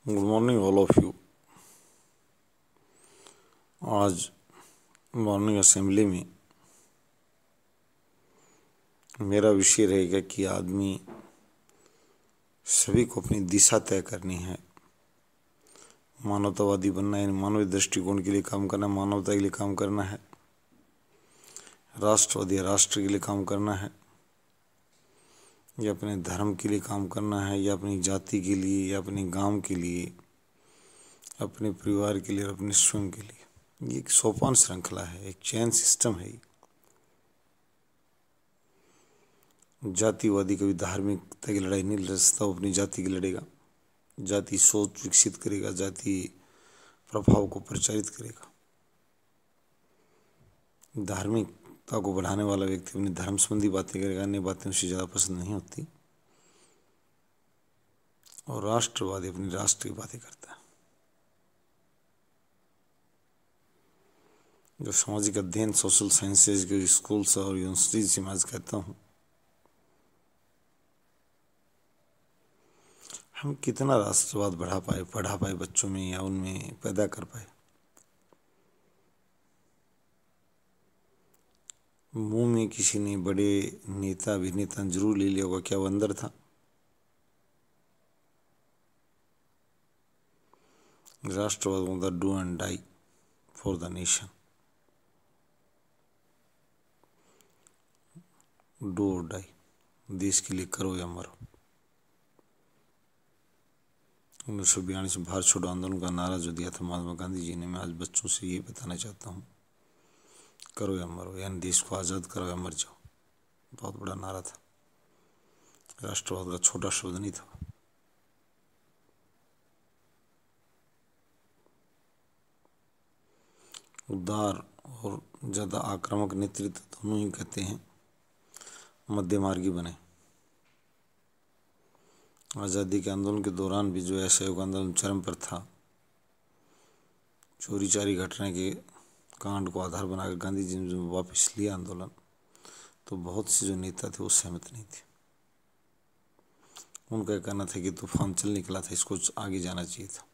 Good morning all of you. आज morning assembly में मेरा विषय रहेगा कि आदमी सभी को अपनी दिशा तय करनी है, मानवतावादी बनना है, मानवीय दृष्टिकोण के लिए काम करना है, मानवता के लिए काम करना है, राष्ट्रवादी राष्ट्र के लिए काम करना है, या अपने धर्म के लिए काम करना है, या अपनी जाति के लिए, या अपने गांव के लिए, अपने परिवार के लिए और अपने स्वयं के लिए। ये एक सोपान श्रृंखला है, एक चैन सिस्टम है। जातिवादी कभी धार्मिकता की लड़ाई नहीं लड़ सकता, वो अपनी जाति की लड़ेगा, जाति सोच विकसित करेगा, जाति प्रभाव को प्रचारित करेगा। धार्मिकता को बढ़ाने वाला व्यक्ति अपनी धर्म संबंधी बातें करेगा, अन्य बातें उसे ज़्यादा पसंद नहीं होती। और राष्ट्रवादी अपनी राष्ट्र की बातें करता है। जो सामाजिक अध्ययन सोशल साइंसेज के स्कूल्स और यूनिवर्सिटीज से मैं आज कहता हूँ, हम कितना राष्ट्रवाद पढ़ा पाए बच्चों में, या उनमें पैदा कर पाए। मुंह में किसी ने बड़े नेता अभिनेता जरूर ले लिया होगा, क्या वो अंदर था? राष्ट्रवाद होता do and die for the nation, do और डाई, देश के लिए करो या मरो। 1942 में भारत छोड़ो आंदोलन का नारा जो दिया था महात्मा गांधी जी ने, मैं आज बच्चों से ये बताना चाहता हूँ, करो या मरो, यानी देश को आज़ाद करो या मर जाओ। बहुत बड़ा नारा था, राष्ट्रवाद का छोटा शब्द नहीं था। उदार और ज़्यादा आक्रामक नेतृत्व दोनों ही कहते हैं मध्यमार्गी बने। आज़ादी के आंदोलन के दौरान भी जो असहयोग आंदोलन चरम पर था, चोरी चारी घटना के कांड को आधार बनाकर गांधी जी ने जो वापस लिया आंदोलन, तो बहुत से जो नेता थे वो सहमत नहीं थे। उनका कहना था कि तूफान चल निकला था, इसको आगे जाना चाहिए था।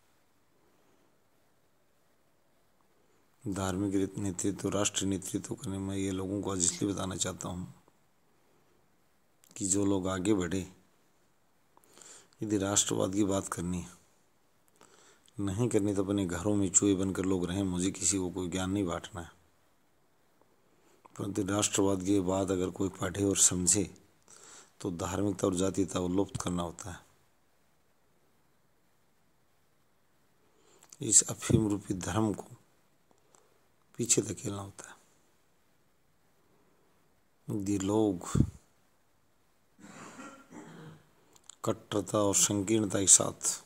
धार्मिक नेतृत्व, राष्ट्रीय नेतृत्व करने में ये लोगों को आज इसलिए बताना चाहता हूँ कि जो लोग आगे बढ़े, यदि राष्ट्रवाद की बात करनी है, नहीं करनी तो अपने घरों में चूहे बनकर लोग रहें, मुझे किसी को कोई ज्ञान नहीं बांटना है। परंतु राष्ट्रवाद की बात अगर कोई पढ़े और समझे तो धार्मिकता और जातीयता को लुप्त करना होता है। इस अफीम रूपी धर्म को पीछे धकेलना होता है। यदि लोग कट्टरता और संकीर्णता के साथ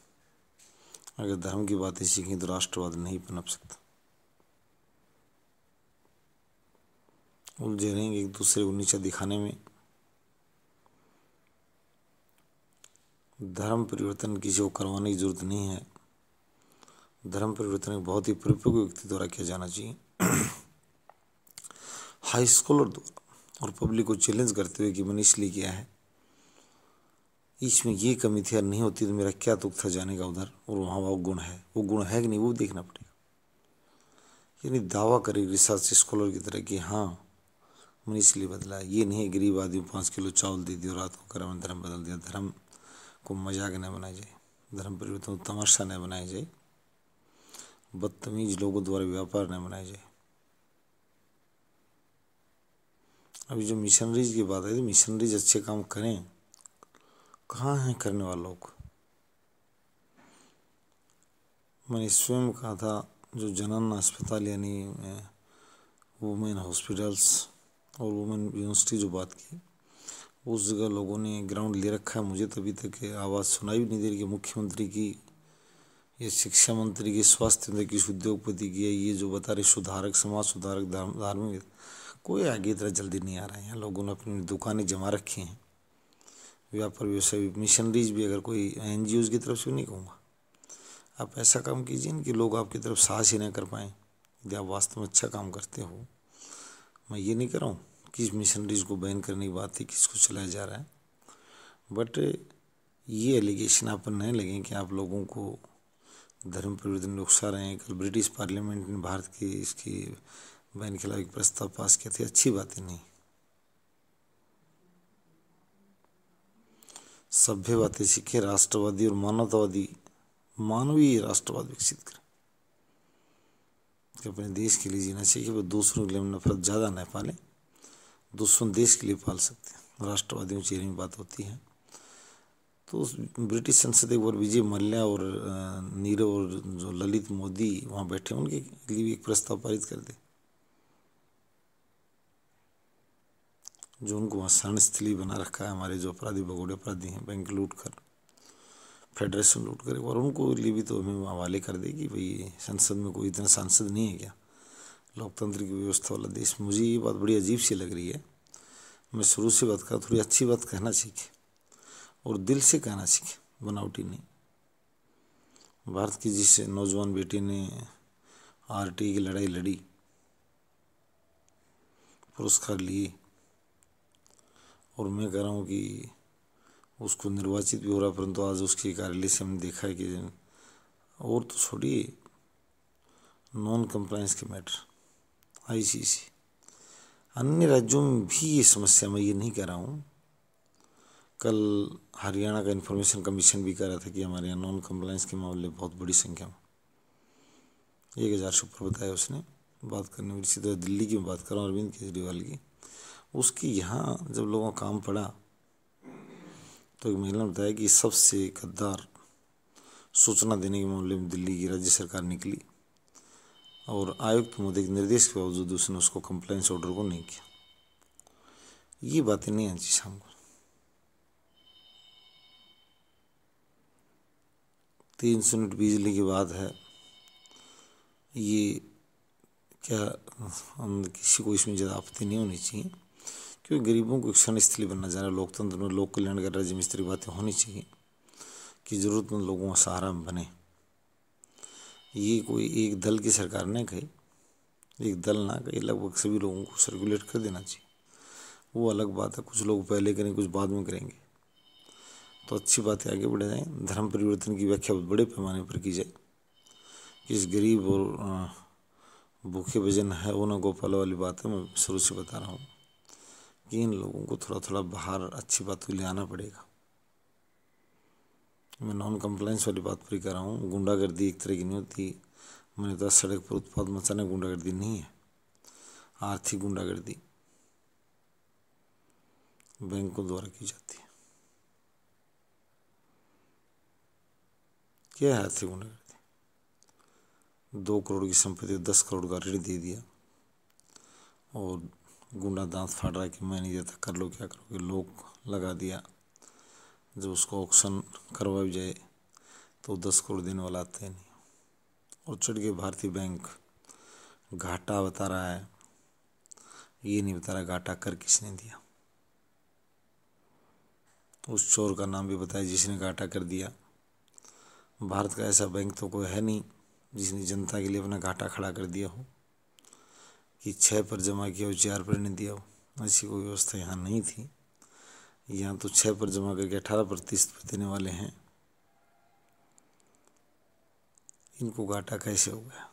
अगर धर्म की बातें सीखें तो राष्ट्रवाद नहीं पनप सकता। उलझे रहेंगे एक दूसरे को नीचा दिखाने में। धर्म परिवर्तन किसी को करवाने की जरूरत नहीं है। धर्म परिवर्तन एक बहुत ही परिपक्व व्यक्ति द्वारा किया जाना चाहिए, हाई स्कॉलर द्वारा, और पब्लिक को चैलेंज करते हुए कि मैंने इसलिए किया है, इसमें ये कमी थी, नहीं होती तो मेरा क्या तुक था जाने का उधर, और वहाँ वो गुण है कि नहीं वो देखना पड़ेगा। यानी दावा करे रिसर्च स्कॉलर की तरह कि हाँ मैंने इसलिए बदला, ये नहीं गरीब आदमी 5 किलो चावल दे दिया रात को करा मैंने धर्म बदल दिया। धर्म को मजाक न बनाया जाए, धर्म परिवर्तन को तमाशा न बनाया जाए, बदतमीज लोगों द्वारा व्यापार न बनाया जाए। अभी जो मिशनरीज की बात है, तो मिशनरीज अच्छे काम करें, कहाँ हैं करने वाले लोग? मैंने स्वयं कहा था, जो जनन अस्पताल यानी वुमेन हॉस्पिटल्स और वुमेन यूनिवर्सिटी जो बात की, उस जगह लोगों ने ग्राउंड ले रखा है। मुझे तभी तक आवाज़ सुनाई भी नहीं दे रही कि मुख्यमंत्री की, ये शिक्षा मंत्री की, स्वास्थ्य मंत्री की, उद्योगपति की, ये जो बता रहे सुधारक, समाज सुधारक, धार्मिक, कोई आगे इतना जल्दी नहीं आ रहा है। लोगों ने अपनी दुकानें जमा रखी हैं, व्यापार व्यवसाय। मिशनरीज भी, अगर कोई NGOs की तरफ से नहीं कहूँगा, आप ऐसा काम कीजिए कि लोग आपकी तरफ साहस ही नहीं कर पाएँ। यदि आप वास्तव में अच्छा काम करते हो, मैं ये नहीं कर रहा हूँ कि मिशनरीज को बैन करने की बात है, किसको चलाया जा रहा है, बट ये एलिगेशन आप नहीं लगें कि आप लोगों को धर्म परिवर्तन उकसा रहे हैं। कल ब्रिटिश पार्लियामेंट ने भारत की इसकी बैन के खिलाफ एक प्रस्ताव पास किया था, अच्छी बात है नहीं। सभ्य बातें सीखे, राष्ट्रवादी और मानवतावादी मानवीय राष्ट्रवाद विकसित करें कि अपने देश के लिए जीना चाहिए, वो दूसरों के लिए नफरत ज़्यादा न पालें, दूसरों देश के लिए पाल सकते हैं। राष्ट्रवादियों चेहरे में बात होती है। तो उस ब्रिटिश संसद एक बार विजय मल्ल्या और नीरव और जो ललित मोदी वहाँ बैठे उनके लिए भी एक प्रस्ताव पारित कर दे, जो उनको वहाँ शरण स्थली बना रखा है। हमारे जो अपराधी भगोड़े अपराधी हैं, बैंक लूट कर, फेडरेशन लूट कर, और उनको लिए भी तो हमें हवाले कर दे कि भाई संसद में कोई इतना सांसद नहीं है क्या, लोकतंत्र की व्यवस्था वाला देश। मुझे ये बात बड़ी अजीब सी लग रही है। मैं शुरू से बात कर, थोड़ी अच्छी बात कहना सीखे और दिल से कहना सीखे, बनावटी नहीं। भारत की जिस नौजवान बेटी ने आरटी की लड़ाई लड़ी, पुरस्कार लिए, और मैं कह रहा हूँ कि उसको निर्वाचित भी हो रहा, परंतु आज उसके कार्यालय से हमने देखा है कि और तो छोड़िए, नॉन कंप्लायंस के मैटर आईसीसी, अन्य राज्यों में भी ये समस्या, मैं ये नहीं कह रहा हूँ। कल हरियाणा का इन्फॉर्मेशन कमीशन भी कह रहा था कि हमारे यहाँ नॉन कंप्लायंस के मामले बहुत बड़ी संख्या में, 1000 से ऊपर बताया उसने बात करने में। इसी तरह दिल्ली की बात कर रहा हूँ, अरविंद केजरीवाल की, उसकी यहाँ जब लोगों का काम पड़ा तो एक महिला ने बताया कि सबसे गद्दार सूचना देने के मामले में दिल्ली की राज्य सरकार निकली, और आयुक्त महोदय के निर्देश के बावजूद उसने उसको कंप्लायंस ऑर्डर को नहीं किया। ये बातें नहीं आनी चाहिए शाम को। 300 यूनिट बिजली की बात है, ये क्या हम किसी को इसमें ज़्यादा आपत्ति नहीं होनी चाहिए, क्योंकि गरीबों को क्षण स्थली बनना जा रहा है। लोकतंत्र में लोक कल्याण कर राज्य में इस तरह बातें होनी चाहिए कि ज़रूरतमंद लोगों का सहारा बने। ये कोई एक दल की सरकार ने कही, एक दल ना कही, लगभग सभी लोगों को सर्कुलेट कर देना चाहिए। वो अलग बात है, कुछ लोग पहले करेंगे, कुछ बाद में करेंगे, तो अच्छी बात है, आगे बढ़े जाएँ। धर्म परिवर्तन की व्याख्या बहुत बड़े पैमाने पर की जाए कि इस गरीब और भूखे भजन है वो ना गोपाल वाली बात है। मैं शुरू से बता रहा हूँ कि इन लोगों को थोड़ा थोड़ा बाहर अच्छी बात को ले आना पड़ेगा। मैं नॉन कंप्लायंस वाली बात पर ही कर रहा हूँ। गुंडागर्दी एक तरह की नहीं होती, मैंने कहा सड़क पर उत्पाद मचाना गुंडागर्दी नहीं है, आर्थिक गुंडागर्दी बैंकों द्वारा की जाती है। क्या है आर्थिक गुंडागर्दी? 2 करोड़ की संपत्ति 10 करोड़ का ऋण दे दिया, और गुंडा दांत फाड़ रहा है कि मैं नहीं देता, कर लो क्या करोगे, लोग लगा दिया। जब उसको ऑक्शन करवा भी जाए तो 10 करोड़ देने वाला आता ही नहीं, और चढ़ के भारतीय बैंक घाटा बता रहा है, ये नहीं बता रहा घाटा कर किसने दिया। उस चोर का नाम भी बताया जिसने घाटा कर दिया। भारत का ऐसा बैंक तो कोई है नहीं जिसने जनता के लिए अपना घाटा खड़ा कर दिया हो, कि 6 पर जमा किया हो 4 पर नहीं दिया हो। ऐसी कोई व्यवस्था यहाँ नहीं थी। यहाँ तो 6 पर जमा करके 18% पर देने वाले हैं। इनको घाटा कैसे हो गया?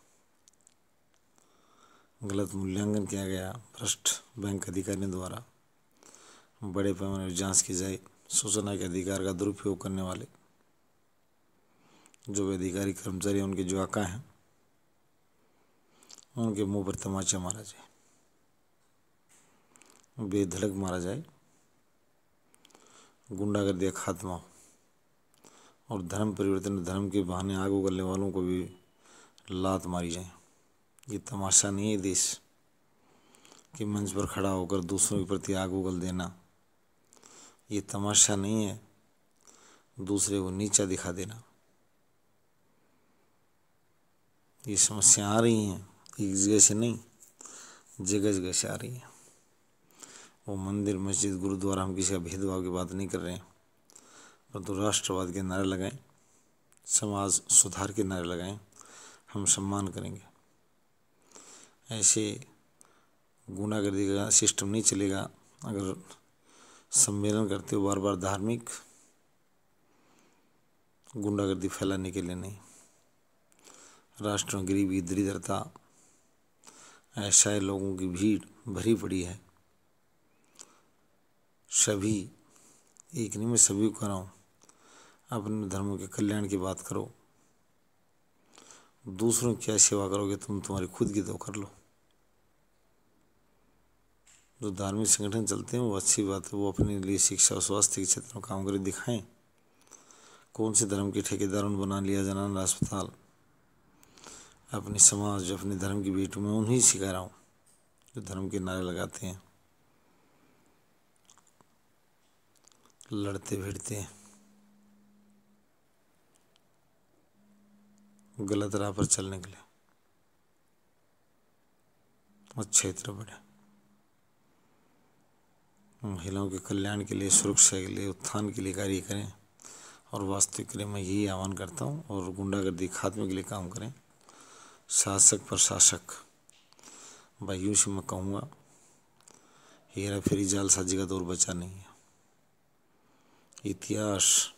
गलत मूल्यांकन किया गया भ्रष्ट बैंक अधिकारियों द्वारा। बड़े पैमाने पर जांच की जाए। सूचना के अधिकार का दुरुपयोग करने वाले जो भी अधिकारी कर्मचारी उनके जो आका हैं, उनके मुंह पर तमाचा मारा जाए, बेधड़क मारा जाए, गुंडागर्दी का खात्मा हो, और धर्म परिवर्तन धर्म के बहाने आग उगलने वालों को भी लात मारी जाए। ये तमाशा नहीं है देश कि मंच पर खड़ा होकर दूसरों के प्रति आग उगल देना। ये तमाशा नहीं है दूसरे को नीचा दिखा देना। ये समस्या आ रही हैं, एक जगह से नहीं, जगह जगह से आ रही हैं। वो मंदिर मस्जिद गुरुद्वारा, हम किसी का भेदभाव की बात नहीं कर रहे हैं, परंतु राष्ट्रवाद के नारे लगाएं, समाज सुधार के नारे लगाएं, हम सम्मान करेंगे। ऐसे गुंडागर्दी का सिस्टम नहीं चलेगा। अगर सम्मेलन करते हो बार बार धार्मिक, गुंडागर्दी फैलाने के लिए नहीं। राष्ट्र में गरीबी, दरिद्रता, असहाय लोगों की भीड़ भरी पड़ी है। सभी, एक नहीं, मैं सभी को कह रहा हूँ, अपने धर्म के कल्याण की बात करो। दूसरों की क्या सेवा करोगे तुम, तुम्हारी खुद की तो कर लो। जो धार्मिक संगठन चलते हैं वो अच्छी बात है, वो अपने लिए शिक्षा और स्वास्थ्य के क्षेत्र में काम करके दिखाएं। कौन से धर्म के ठेकेदारों ने बना लिया जनाना अस्पताल, अपने समाज, अपने धर्म की बेटों में उन्हीं सिखा रहा हूँ जो धर्म के नारे लगाते हैं, लड़ते भिड़ते हैं, गलत राह पर चलने के लिए। अच्छे तरह बढ़े, महिलाओं के कल्याण के लिए, सुरक्षा के लिए, उत्थान के लिए कार्य करें। और वास्तविक में मैं यही आह्वान करता हूँ। और गुंडागर्दी खात्मे के लिए काम करें। शासक प्रशासक भाइयों से मैं कहूँगा, हेरा फेरी जालसाजी का दौर बचा नहीं है। इतिहास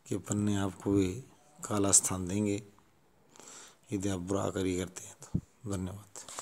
के पन्ने आपको भी काला स्थान देंगे यदि आप बुरा कार्य करते हैं तो। धन्यवाद।